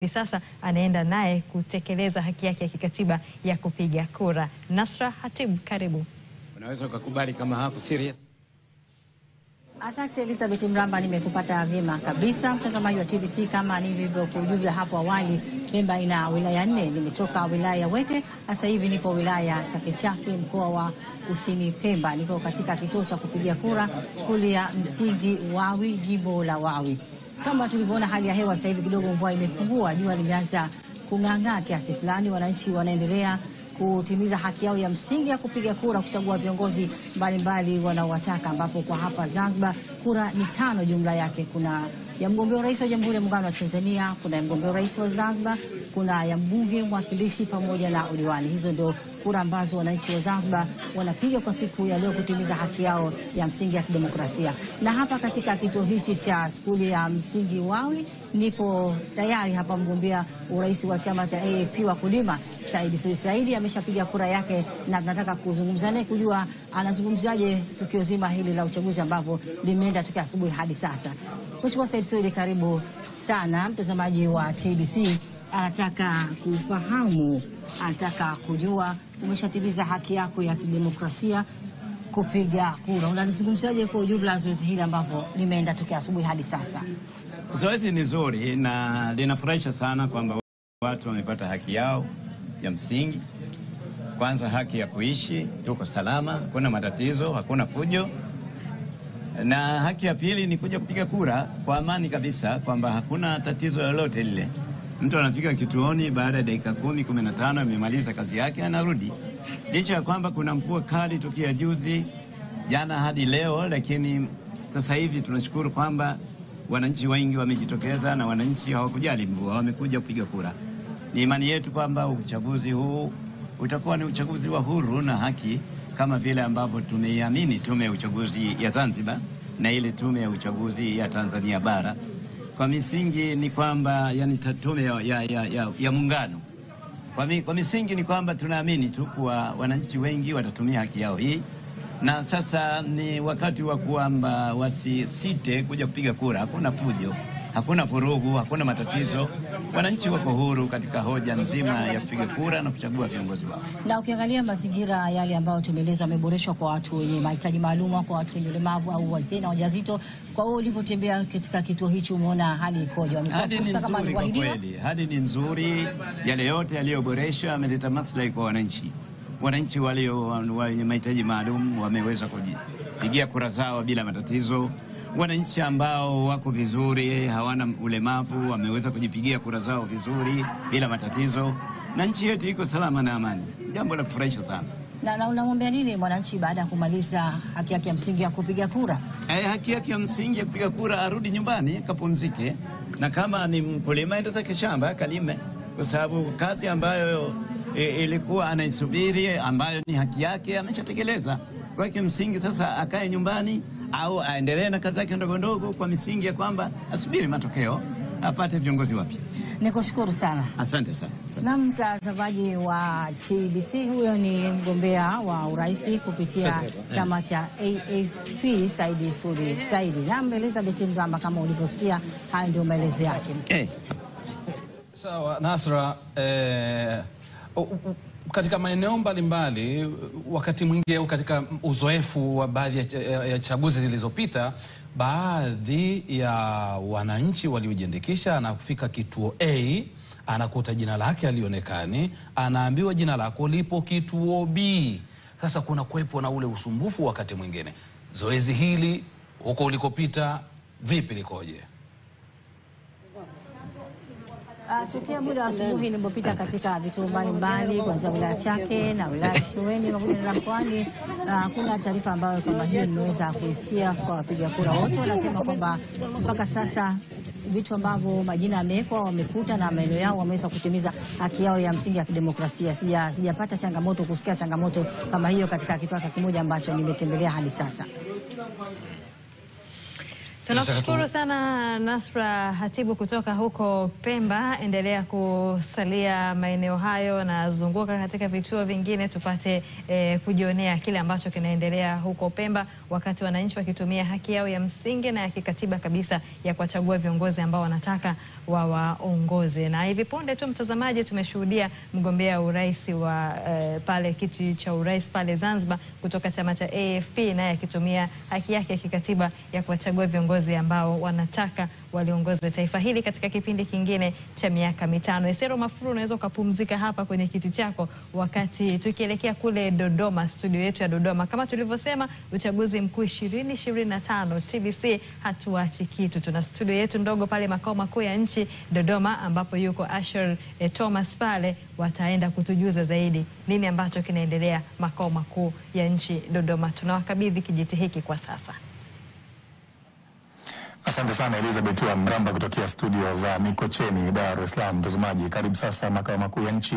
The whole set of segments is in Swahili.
Sasa anaenda naye kutekeleza haki yake ya kikatiba ya kupiga kura. Nasra Hatibu, karibu. Unaweza ukakubali kama hapo serious? Asante Elizabeth Mramba, nimekupata vyema kabisa. Mtazamaji wa TBC, kama nilivyokujuza hapo awali, Pemba ina wilaya 4. Nimetoka wilaya ya Wete, sasa hivi nipo wilaya Chake Chake, mkoa wa Kusini Pemba. Niko katika kituo cha kupigia kura, shule ya msingi Wawi, jimbo la Wawi. Kama tulivyoona hali ya hewa sasa hivi kidogo mvua imepungua, jua limeanza kung'ang'aa kiasi fulani. Wananchi wanaendelea kutimiza haki yao ya msingi ya kupiga kura, kuchagua viongozi mbalimbali wanaowataka, ambapo kwa hapa Zanzibar kura ni 5 jumla yake. Kuna ya mgombea urais wa Jamhuri ya Muungano wa Tanzania, kuna ya mgombea urais wa Zanzibar, kuna ya mbunge, mwakilishi pamoja na udiwani. Hizo ndio kura ambazo wananchi wa Zanzibar wanapiga kwa siku ya leo kutimiza haki yao ya msingi ya kidemokrasia. Na hapa katika kituo hichi cha skuli ya msingi Wawi nipo tayari hapa mgombea urais wa chama cha AAP Wakulima Saidi ameshapiga kura yake, na tunataka kuzungumza naye kujua anazungumzaje tukio zima hili la uchaguzi ambavyo limeenda tokea asubuhi hadi sasa. Mheshimiwa Saidi, karibu sana. Mtazamaji wa TBC anataka kufahamu, anataka kujua umeshatimiza haki yako ya kidemokrasia kupiga kura. Unalizungumzaje kwa ujumla zoezi hili ambapo limeenda tokea asubuhi hadi sasa? Zoezi ni zuri na linafurahisha sana kwamba watu wamepata haki yao ya msingi. Kwanza haki ya kuishi, tuko salama, hakuna matatizo, hakuna fujo. Na haki ya pili ni kuja kupiga kura kwa amani kabisa, kwamba hakuna tatizo lolote lile. Mtu anafika kituoni baada ya dakika 10-15 amemaliza kazi yake anarudi. Licha ya kwamba kuna mvua kali tokea juzi, jana hadi leo, lakini sasa hivi tunashukuru kwamba wananchi wengi wamejitokeza na wananchi hawakujali mvua, wamekuja kupiga kura. Ni imani yetu kwamba uchaguzi huu utakuwa ni uchaguzi wa huru na haki, kama vile ambavyo tumeiamini tume ya uchaguzi ya Zanzibar na ile tume ya uchaguzi ya Tanzania bara. Kwa misingi ni kwamba yani tume ya muungano. Kwa misingi ni kwamba tunaamini tu kwa wananchi wengi watatumia haki yao hii, na sasa ni wakati wa kwamba wasisite kuja kupiga kura. Hakuna fujo, hakuna vurugu, hakuna matatizo. Wananchi wako huru katika hoja nzima ya kupiga kura na kuchagua viongozi wao. Na ukiangalia mazingira yale ambayo tumeelezwa yameboreshwa kwa watu wenye mahitaji maalum, kwa watu wenye ulemavu au wazee na wajawazito. Kwa hiyo ulipotembea katika kituo hicho umeona hali ikoje? Hali ni nzuri kwa kweli. Hali ni nzuri. Yale yote yaliyoboreshwa yameleta maslahi kwa wananchi. Wananchi wenye mahitaji maalum wameweza kupigia kura zao bila matatizo. Wananchi ambao wako vizuri, hawana ulemavu, wameweza kujipigia kura zao vizuri bila matatizo, na nchi yetu iko salama na amani. Jambo la kufurahisha sana. Na unamwambia nini mwananchi baada ya kumaliza haki yake ya msingi ya kupiga kura? Haki yake ya msingi ya kupiga kura, arudi nyumbani akapumzike, na kama ni mkulima aende zake shamba kalime, kwa sababu kazi ambayo ilikuwa anaisubiri, ambayo ni haki yake, ameshatekeleza. Kwa hiyo msingi sasa akae nyumbani au aendelee na kazi yake ndogo ndogo, kwa misingi ya kwamba asubiri matokeo apate viongozi wapya. Nikushukuru sana. Asante sana. Na mtazamaji wa TBC, huyo ni mgombea wa urais kupitia chama cha AAP Saidi. Na Elizabeth Mramba, kama ulivyosikia, hayo ndio maelezo yake. Sawa, Nasra, katika maeneo mbalimbali, wakati mwingi au katika uzoefu wa baadhi ya chaguzi zilizopita, baadhi ya wananchi waliojiandikisha anafika kituo A, anakuta jina lake alionekani, anaambiwa jina lako lipo kituo B. Sasa kuna kuwepo na ule usumbufu wakati mwingine. Zoezi hili huko ulikopita vipi, likoje? Tokea muda wa asubuhi nilipopita katika vituo mbalimbali kuanzia wilaya Chake na wilaya Chueni pamoja na Mkoani, kuna taarifa ambayo kama hiyo nimeweza kuisikia kwa wapiga kura wote. Wanasema kwamba mpaka sasa vitu ambavyo majina yamewekwa wamekuta na maeneo yao wameweza kutimiza haki yao ya msingi ya kidemokrasia. Sijapata changamoto kusikia changamoto kama hiyo katika kituo cha kimoja ambacho nimetembelea hadi sasa. Tunakushukuru sana Nasra Hatibu kutoka huko Pemba. Endelea kusalia maeneo hayo na zunguka katika vituo vingine tupate kujionea kile ambacho kinaendelea huko Pemba, wakati wananchi wakitumia haki yao ya msingi na ya kikatiba kabisa ya kuwachagua viongozi ambao wanataka waongoze. Na hivi punde tu, mtazamaji, tumeshuhudia mgombea urais wa pale kiti cha urais pale Zanzibar kutoka chama cha AFP, naye akitumia haki yake ya kikatiba ya kuwachagua viongozi ambao wanataka waliongoze taifa hili katika kipindi kingine cha miaka 5. Esero Mafuru, unaweza ukapumzika hapa kwenye kiti chako wakati tukielekea kule Dodoma, studio yetu ya Dodoma. Kama tulivyosema, uchaguzi mkuu 2025, TBC hatuachi kitu. Tuna studio yetu ndogo pale makao makuu ya nchi Dodoma, ambapo yuko Asher Thomas pale. Wataenda kutujuza zaidi nini ambacho kinaendelea makao makuu ya nchi Dodoma. Tunawakabidhi kijiti hiki kwa sasa. Asante sana Elizabeth wa Mramba kutokea studio za Mikocheni, Dar es Salaam. Mtazamaji, karibu sasa makao makuu ya nchi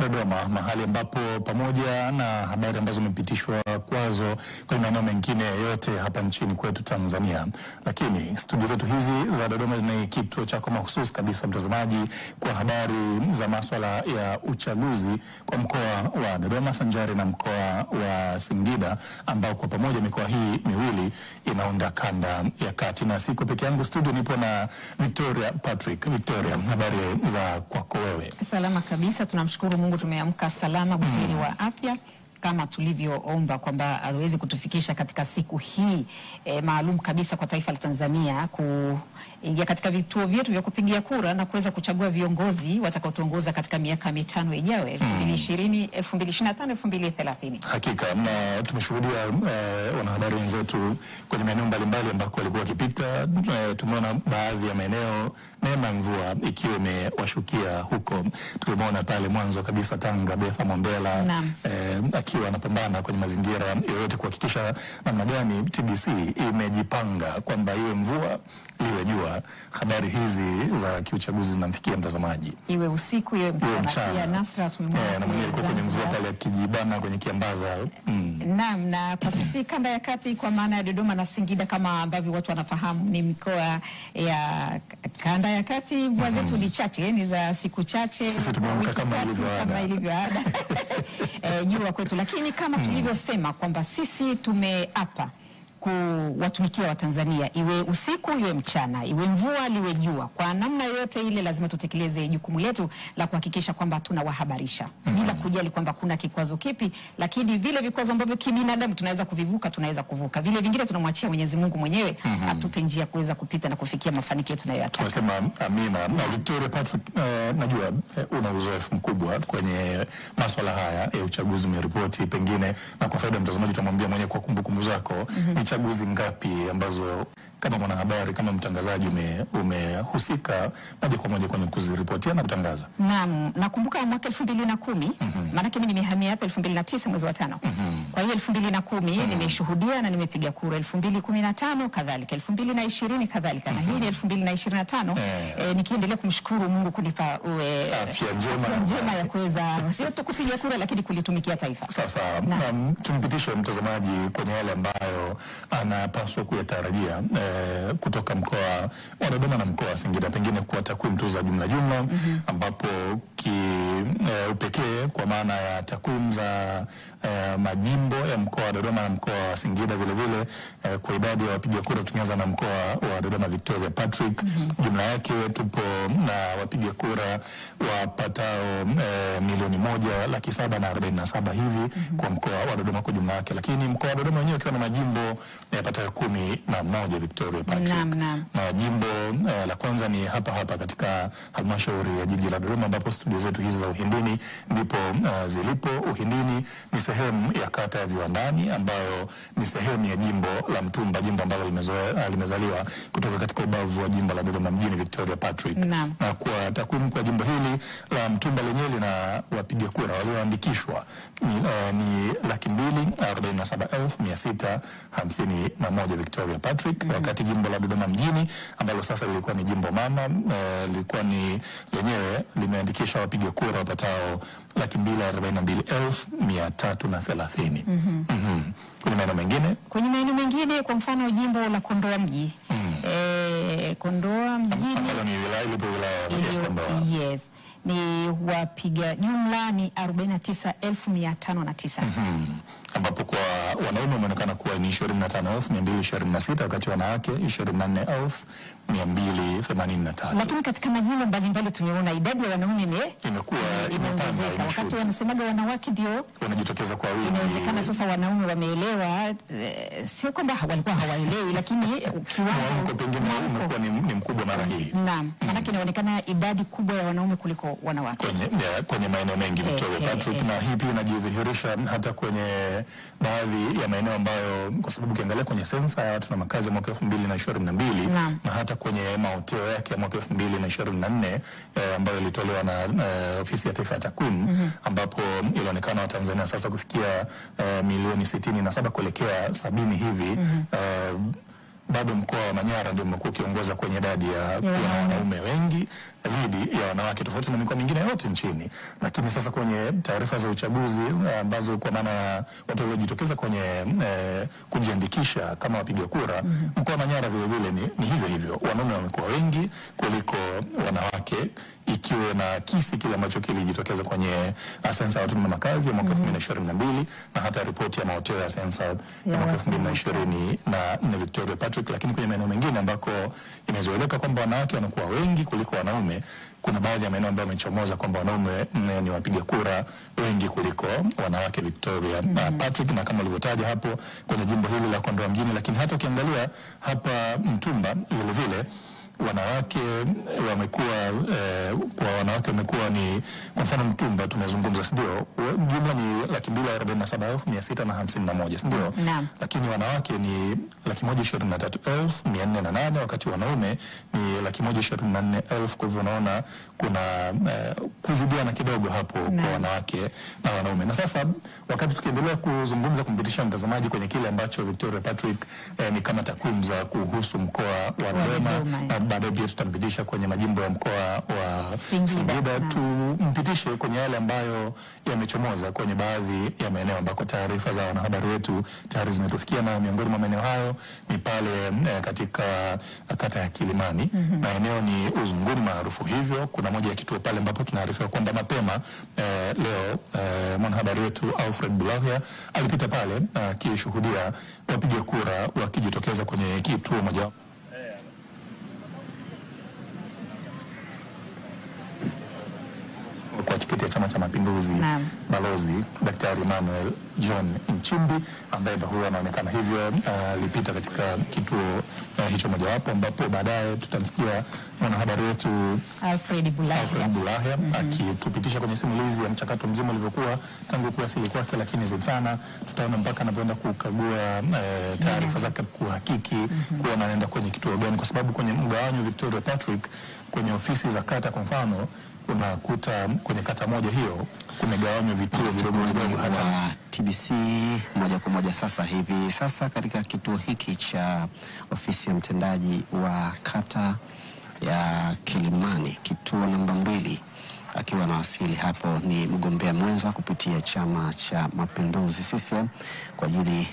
Dodoma, mahali ambapo pamoja na habari ambazo zimepitishwa kwazo kwenye maeneo mengine yote hapa nchini kwetu Tanzania, lakini studio zetu hizi za Dodoma ni kituo chako mahususi kabisa, mtazamaji, kwa habari za masuala ya uchaguzi kwa mkoa wa Dodoma sanjari na mkoa wa Singida, ambao kwa pamoja mikoa hii miwili inaunda kanda ya kati. Na siku peke yangu studio nipo na Victoria Patrick. Victoria, habari za kwako wewe? Salama kabisa, tunamshukuru Mungu, tumeamka salama buheri wa afya kama tulivyoomba kwamba aweze kutufikisha katika siku hii maalum kabisa kwa taifa la Tanzania, kuingia katika vituo vyetu vya kupigia kura na kuweza kuchagua viongozi watakaotuongoza katika miaka 5 ijayo, 2020, 2025, 2030. Hakika, na tumeshuhudia wanahabari wenzetu kwenye maeneo mbalimbali ambako walikuwa wakipita. Tumeona baadhi ya maeneo neema mvua ikiwa imewashukia huko. Tumeona pale mwanzo kabisa Tanga, Betha Mwambela akiwa anapambana kwenye mazingira yoyote kuhakikisha namna gani TBC imejipanga kwamba iwe mvua liwe jua. Habari hizi za kiuchaguzi zinamfikia mtazamaji iwe usiku iwe mchana. Pia Nasra tumemwona na mwenyewe yuko kwenye mvua pale kijibana kwenye kiambaza. Naam, na kwa sisi kanda ya kati kwa maana ya Dodoma na Singida, kama ambavyo watu wanafahamu, ni mikoa ya kanda ya kati. Mvua zetu ni chache, ni za siku chache. Sisi tumeamka kama ilivyoada. Jua kwetu, lakini kama tulivyosema kwamba sisi tumeapa kuwatumikia Watanzania, iwe usiku iwe mchana, iwe mvua liwe jua, kwa namna yote ile lazima tutekeleze jukumu letu la kuhakikisha kwamba tunawahabarisha bila kujali kwamba kuna kikwazo kipi. Lakini vile vikwazo ambavyo kibinadamu tunaweza kuvivuka, tunaweza kuvuka. Vile vingine tunamwachia Mwenyezi Mungu mwenyewe atupe njia kuweza kupita na kufikia mafanikio tunayoyataka. Tunasema amina. Na Victoria Patrick, najua una uzoefu mkubwa kwenye masuala haya ya uchaguzi, umeripoti pengine, na kwa faida mtazamaji tumwambia mwenyewe kwa kumbukumbu zako, chaguzi ngapi ambazo kama mwanahabari, kama mtangazaji umehusika moja kwa moja kwenye kuziripotia na kutangaza? Naam, nakumbuka mwaka 2010, maana mimi nimehamia hapa 2009 mwezi wa 5. Kwa hiyo 2010 nimeshuhudia na nimepiga kura, 2015 kadhalika, 2020 kadhalika, na hii ni 2025 nikiendelea kumshukuru Mungu kunipa afya njema ya kuweza sio tu kupiga kura lakini kulitumikia taifa. Sasa tumpitishe mtazamaji kwenye yale ambayo anapaswa kuyatarajia kutoka mkoa wa Dodoma na mkoa wa Singida, pengine kwa takwimu tu za jumla ambapo upekee kwa maana ya takwimu za majimbo ya mkoa wa Dodoma na mkoa wa Singida, vile vile kwa idadi ya wapiga kura, tukianza na mkoa wa Dodoma, Victoria Patrick, jumla yake tupo na wapiga kura wapatao 1,747,000 hivi kwa mkoa wa Dodoma kwa jumla yake, lakini mkoa wa Dodoma wenyewe ukiwa na majimbo yapatayo 11, Victoria Patrick. Na jimbo la kwanza ni hapa katika halmashauri ya jiji la Dodoma, ambapo studio zetu hizi za Uhindini ndipo zilipo. Uhindini ni sehemu ya kata ya Viwandani ambayo ni sehemu ya jimbo la Mtumba, jimbo ambalo limezaliwa kutoka katika ubavu wa jimbo la Dodoma mjini, Victoria Patrick. Na kwa takwimu kwa jimbo hili la Mtumba lenyewe lina wapiga kura walioandikishwa ni 247,651 Victoria Patrick, wakati jimbo la Dodoma mjini ambalo sasa lilikuwa ni jimbo mama lilikuwa ni lenyewe limeandikisha wapiga kura wapatao 242,330. Kwenye maeneo mengine? Kwenye maeneo mengine, kwa mfano jimbo la Kondoa mji. Kondoa mjini ambalo ni wilaya ya Kondoa. Yes. Ni wapiga jumla ni 49,509. Ambapo kwa wanaume wameonekana kuwa ni 25,226 wakati wanawake 24,283. Lakini katika majimbo mbalimbali tumeona idadi ya wanaume imekuwa imepanda. Wakati wanasemaga wanawake ndio wanajitokeza kwa wingi. Inawezekana sasa wanaume wameelewa, sio kwamba walikuwa hawaelewi, lakini kiwango pengine umekuwa ni mkubwa mara hii. Naam, maana inaonekana idadi kubwa ya wanaume kuliko wanawake kwenye maeneo mengi Victoria Patrick, na hii pia inajidhihirisha hata kwenye baadhi ya maeneo ambayo, kwa sababu ukiangalia kwenye sensa ya watu na makazi ya mwaka 2022 na hata kwenye maoteo yake ya mwaka 2024 ambayo ilitolewa na ofisi ya taifa ya takwimu, ambapo ilionekana Watanzania sasa kufikia milioni 67 kuelekea 70 hivi. Bado mkoa wa Manyara ndio umekuwa ukiongoza kwenye idadi ya wanaume wengi dhidi ya wanawake, tofauti na mikoa mingine yote nchini. Lakini sasa kwenye taarifa za uchaguzi ambazo kwa maana watu waliojitokeza kwenye kujiandikisha kama wapiga kura, mkoa wa Manyara vile vile ni hivyo hivyo, wanaume wamekuwa wengi kuliko wanawake, ikiwa na kisi kile ambacho kilijitokeza kwenye sensa ya watu na makazi ya mwaka 2022 na hata ripoti ya maoteo ya sensa ya mwaka 2020 na Victoria Patrick. Lakini kwenye maeneo mengine ambako imezoeleka kwamba wanawake wanakuwa wengi kuliko wanaume, kuna baadhi ya maeneo ambayo yamechomoza kwamba wanaume ni wapiga kura wengi kuliko wanawake Victoria Patrick, na kama ulivyotaja hapo kwenye jimbo hili la Kondoa mjini. Lakini hata ukiangalia hapa Mtumba vile vile wanawake wamekuwa kwa wanawake wamekuwa ni, kwa mfano Mtumba tumezungumza, ndio jumla ni 247,651, ndio, lakini wanawake ni 123,408 wakati wanaume ni 124,000. Kwa hivyo unaona kuna kuzidiana kidogo hapo kwa wanawake na wanaume. Na sasa wakati tukiendelea kuzungumza, kumpitisha mtazamaji kwenye kile ambacho Victoria Patrick ni kama takwimu za kuhusu mkoa wa Dodoma, na baadaye pia tutampitisha kwenye majimbo ya mkoa wa Singida, tumpitishe kwenye yale ambayo yamechomoza kwenye baadhi ya maeneo ambako taarifa za wanahabari wetu tayari zimetufikia, na miongoni mwa maeneo hayo ni pale katika kata ya Kilimani, na eneo ni Uzunguni maarufu hivyo. Kuna moja ya kituo pale ambapo tunaarifiwa kwamba mapema leo mwanahabari wetu Alfred Bulahia alipita pale akishuhudia wapiga kura wakijitokeza kwenye kituo moja kwa tiketi ya Chama cha Mapinduzi, Balozi Daktari Emmanuel John Nchimbi, ambaye huyo anaonekana hivyo alipita katika kituo hicho mojawapo, ambapo baadaye tutamsikia mwanahabari wetu Alfred Bulahia akitupitisha kwenye simulizi ya mchakato mzima ulivyokuwa tangu kuwasili kwake, lakini sana tutaona mpaka anapoenda kukagua taarifa zake, kuhakiki kuona anaenda kwenye kituo gani, kwa sababu kwenye mgawanyo Victoria Patrick kwenye ofisi za kata, kwa mfano unakuta kwenye kata moja hiyo kumegawanywa vituo vidogo vidogo hata TBC moja kwa moja. Sasa hivi katika kituo hiki cha ofisi ya mtendaji wa kata ya Kilimani, kituo namba 2, akiwa na wasili hapo ni mgombea mwenza kupitia Chama cha Mapinduzi CCM kwa ajili